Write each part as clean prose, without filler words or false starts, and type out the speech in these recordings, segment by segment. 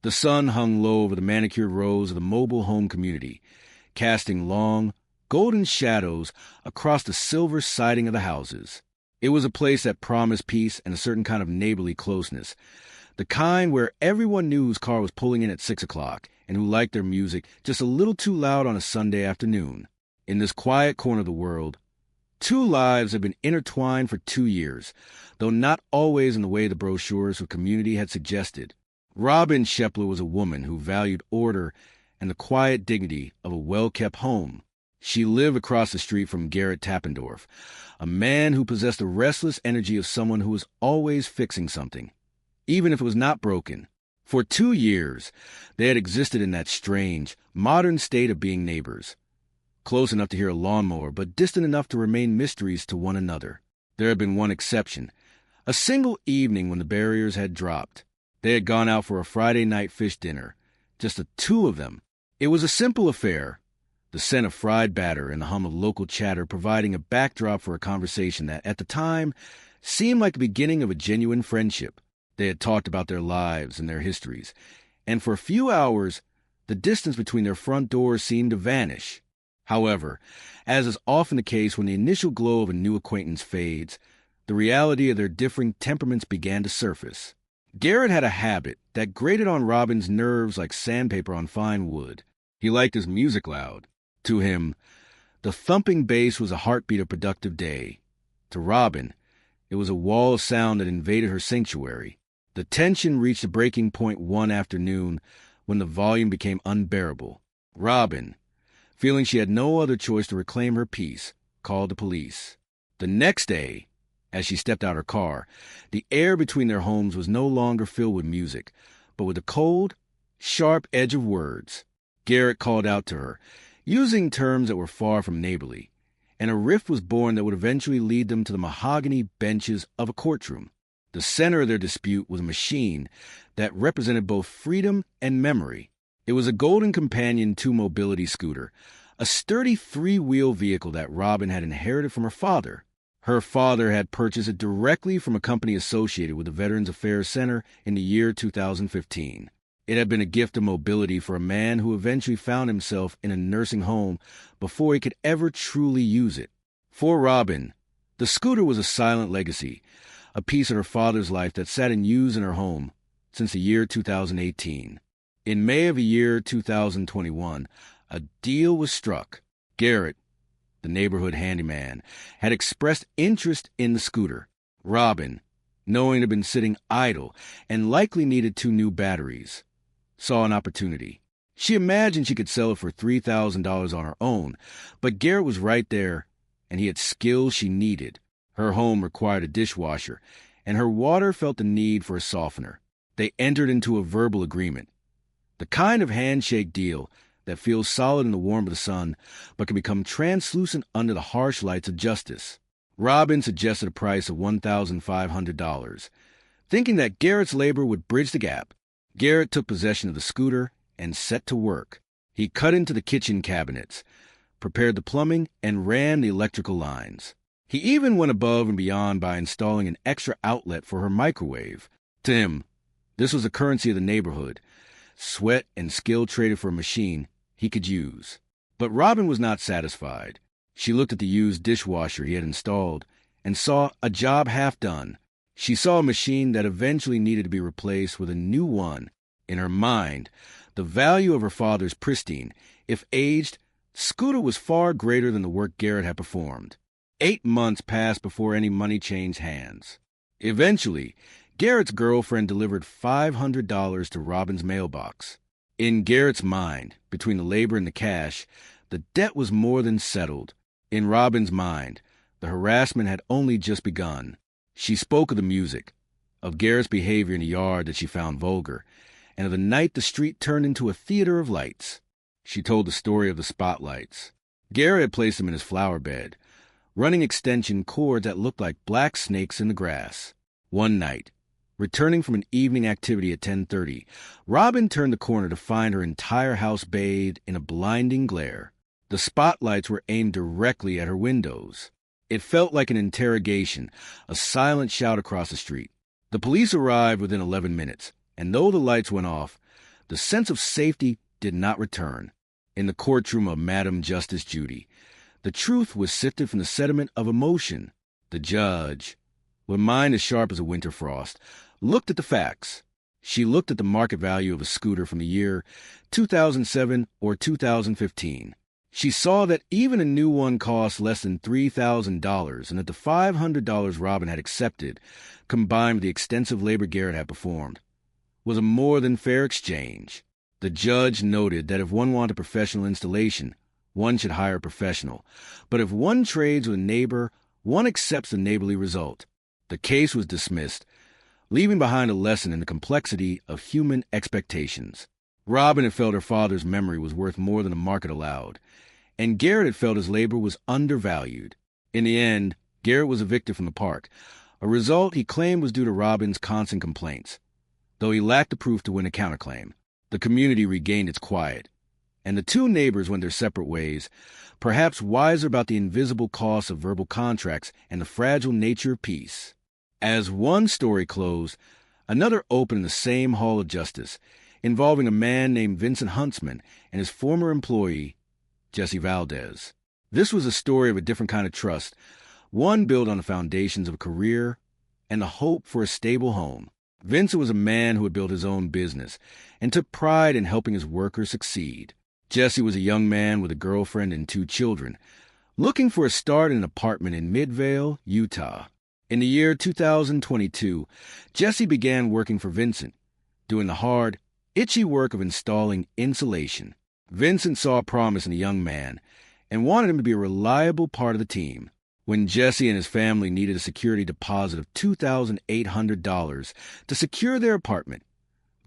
The sun hung low over the manicured rows of the mobile home community, casting long, golden shadows across the silver siding of the houses. It was a place that promised peace and a certain kind of neighborly closeness, the kind where everyone knew whose car was pulling in at 6 o'clock and who liked their music just a little too loud on a Sunday afternoon. In this quiet corner of the world, two lives had been intertwined for 2 years, though not always in the way the brochures of community had suggested. Robin Shepler was a woman who valued order and the quiet dignity of a well-kept home. She lived across the street from Garrett Tappendorf, a man who possessed the restless energy of someone who was always fixing something, even if it was not broken. For 2 years, they had existed in that strange, modern state of being neighbors, close enough to hear a lawnmower, but distant enough to remain mysteries to one another. There had been one exception, a single evening when the barriers had dropped. They had gone out for a Friday night fish dinner, just the two of them. It was a simple affair, the scent of fried batter and the hum of local chatter providing a backdrop for a conversation that, at the time, seemed like the beginning of a genuine friendship. They had talked about their lives and their histories, and for a few hours, the distance between their front doors seemed to vanish. However, as is often the case when the initial glow of a new acquaintance fades, the reality of their differing temperaments began to surface. Garrett had a habit that grated on Robin's nerves like sandpaper on fine wood. He liked his music loud. To him, the thumping bass was a heartbeat of productive day. To Robin, it was a wall of sound that invaded her sanctuary. The tension reached a breaking point one afternoon when the volume became unbearable. Robin, feeling she had no other choice to reclaim her peace, called the police. The next day, as she stepped out her car, the air between their homes was no longer filled with music, but with the cold, sharp edge of words. Garrett called out to her, using terms that were far from neighborly, and a rift was born that would eventually lead them to the mahogany benches of a courtroom. The center of their dispute was a machine that represented both freedom and memory. It was a Golden Companion 2 mobility scooter, a sturdy 3-wheel vehicle that Robin had inherited from her father. Her father had purchased it directly from a company associated with the Veterans Affairs Center in the year 2015. It had been a gift of mobility for a man who eventually found himself in a nursing home before he could ever truly use it. For Robin, the scooter was a silent legacy, a piece of her father's life that sat unused in her home since the year 2018. In May of the year 2021, a deal was struck. Garrett, the neighborhood handyman, had expressed interest in the scooter. Robin, knowing it had been sitting idle and likely needed 2 new batteries, saw an opportunity. She imagined she could sell it for $3,000 on her own, but Garrett was right there, and he had skills she needed. Her home required a dishwasher, and her water felt the need for a softener. They entered into a verbal agreement, the kind of handshake deal that feels solid in the warmth of the sun, but can become translucent under the harsh lights of justice. Robin suggested a price of $1,500, thinking that Garrett's labor would bridge the gap. Garrett took possession of the scooter and set to work. He cut into the kitchen cabinets, prepared the plumbing, and ran the electrical lines. He even went above and beyond by installing an extra outlet for her microwave. To him, this was the currency of the neighborhood, sweat and skill traded for a machine he could use. But Robin was not satisfied. She looked at the used dishwasher he had installed and saw a job half done. She saw a machine that eventually needed to be replaced with a new one. In her mind, the value of her father's pristine, if aged, scooter was far greater than the work Garrett had performed. 8 months passed before any money changed hands. Eventually, Garrett's girlfriend delivered $500 to Robin's mailbox. In Garrett's mind, between the labor and the cash, the debt was more than settled. In Robin's mind, the harassment had only just begun. She spoke of the music, of Garrett's behavior in the yard that she found vulgar, and of the night the street turned into a theater of lights. She told the story of the spotlights. Garrett had placed them in his flower bed, running extension cords that looked like black snakes in the grass. One night, returning from an evening activity at 10:30, Robin turned the corner to find her entire house bathed in a blinding glare. The spotlights were aimed directly at her windows. It felt like an interrogation, a silent shout across the street. The police arrived within 11 minutes, and though the lights went off, The sense of safety did not return. In the courtroom of Madam Justice Judy, the truth was sifted from the sediment of emotion. The judge, with a mind as sharp as a winter frost, looked at the facts. She looked at the market value of a scooter from the year 2007 or 2015. She saw that even a new one cost less than $3,000 and that the $500 Robin had accepted, combined with the extensive labor Garrett had performed, was a more than fair exchange. The judge noted that if one wanted professional installation, one should hire a professional. But if one trades with a neighbor, one accepts the neighborly result. The case was dismissed, leaving behind a lesson in the complexity of human expectations. Robin had felt her father's memory was worth more than the market allowed, and Garrett had felt his labor was undervalued. In the end, Garrett was evicted from the park, a result he claimed was due to Robin's constant complaints. Though he lacked the proof to win a counterclaim, the community regained its quiet, and the two neighbors went their separate ways, perhaps wiser about the invisible costs of verbal contracts and the fragile nature of peace. As one story closed, another opened in the same Hall of Justice, involving a man named Vincent Huntsman and his former employee, Jesse Valdez. This was a story of a different kind of trust, one built on the foundations of a career and the hope for a stable home. Vincent was a man who had built his own business and took pride in helping his workers succeed. Jesse was a young man with a girlfriend and 2 children, looking for a start in an apartment in Midvale, Utah. In the year 2022, Jesse began working for Vincent, doing the hard, itchy work of installing insulation. Vincent saw promise in the young man and wanted him to be a reliable part of the team. When Jesse and his family needed a security deposit of $2,800 to secure their apartment,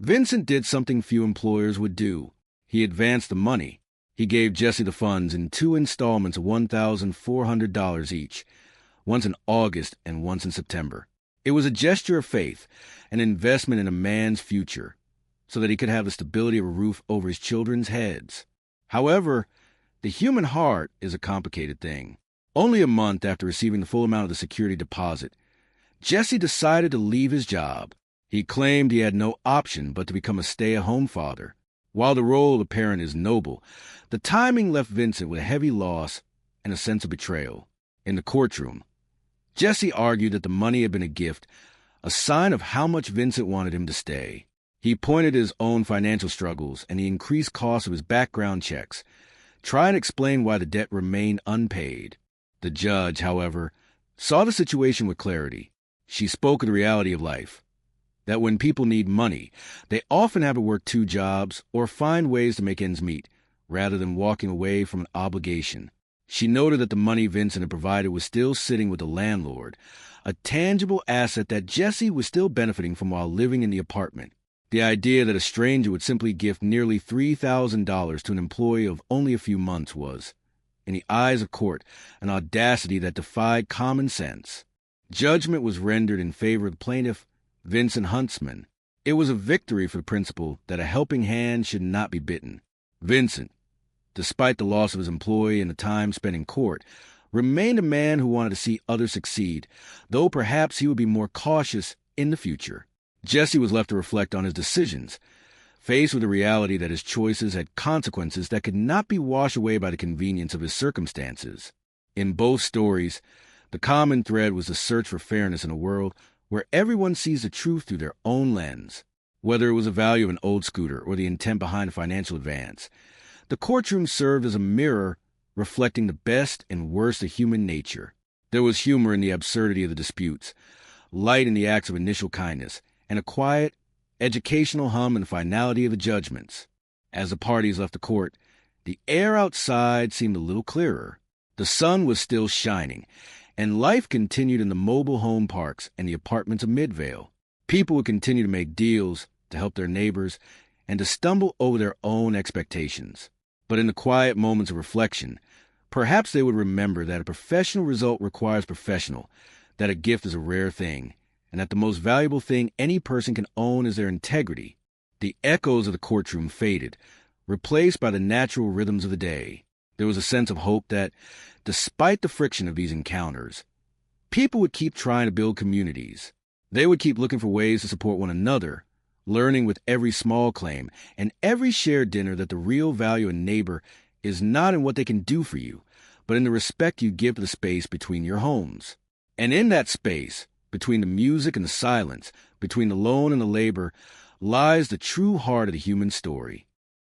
Vincent did something few employers would do. He advanced the money. He gave Jesse the funds in 2 installments of $1,400 each, once in August and once in September. It was a gesture of faith, an investment in a man's future, so that he could have the stability of a roof over his children's heads. However, the human heart is a complicated thing. Only a month after receiving the full amount of the security deposit, Jesse decided to leave his job. He claimed he had no option but to become a stay-at-home father. While the role of the parent is noble, the timing left Vincent with a heavy loss and a sense of betrayal. In the courtroom, Jesse argued that the money had been a gift, a sign of how much Vincent wanted him to stay. He pointed to his own financial struggles and the increased cost of his background checks, trying to explain why the debt remained unpaid. The judge, however, saw the situation with clarity. She spoke of the reality of life, that when people need money, they often have to work 2 jobs or find ways to make ends meet, rather than walking away from an obligation. She noted that the money Vincent had provided was still sitting with the landlord, a tangible asset that Jesse was still benefiting from while living in the apartment. The idea that a stranger would simply gift nearly $3,000 to an employee of only a few months was, in the eyes of court, an audacity that defied common sense. Judgment was rendered in favor of the plaintiff, Vincent Huntsman. It was a victory for the principle that a helping hand should not be bitten. Vincent, despite the loss of his employee and the time spent in court, remained a man who wanted to see others succeed, though perhaps he would be more cautious in the future. Jesse was left to reflect on his decisions, faced with the reality that his choices had consequences that could not be washed away by the convenience of his circumstances. In both stories, the common thread was the search for fairness in a world where everyone sees the truth through their own lens. Whether it was the value of an old scooter or the intent behind a financial advance, the courtroom served as a mirror reflecting the best and worst of human nature. There was humor in the absurdity of the disputes, light in the acts of initial kindness, and a quiet, educational hum in the finality of the judgments. As the parties left the court, the air outside seemed a little clearer. The sun was still shining, and life continued in the mobile home parks and the apartments of Midvale. People would continue to make deals to help their neighbors and to stumble over their own expectations. But in the quiet moments of reflection, perhaps they would remember that a professional result requires professional, that a gift is a rare thing, and that the most valuable thing any person can own is their integrity. The echoes of the courtroom faded, replaced by the natural rhythms of the day. There was a sense of hope that, despite the friction of these encounters, people would keep trying to build communities. They would keep looking for ways to support one another, learning with every small claim and every shared dinner that the real value in neighbor is not in what they can do for you, but in the respect you give to the space between your homes. And in that space, between the music and the silence, between the loan and the labor, lies the true heart of the human story.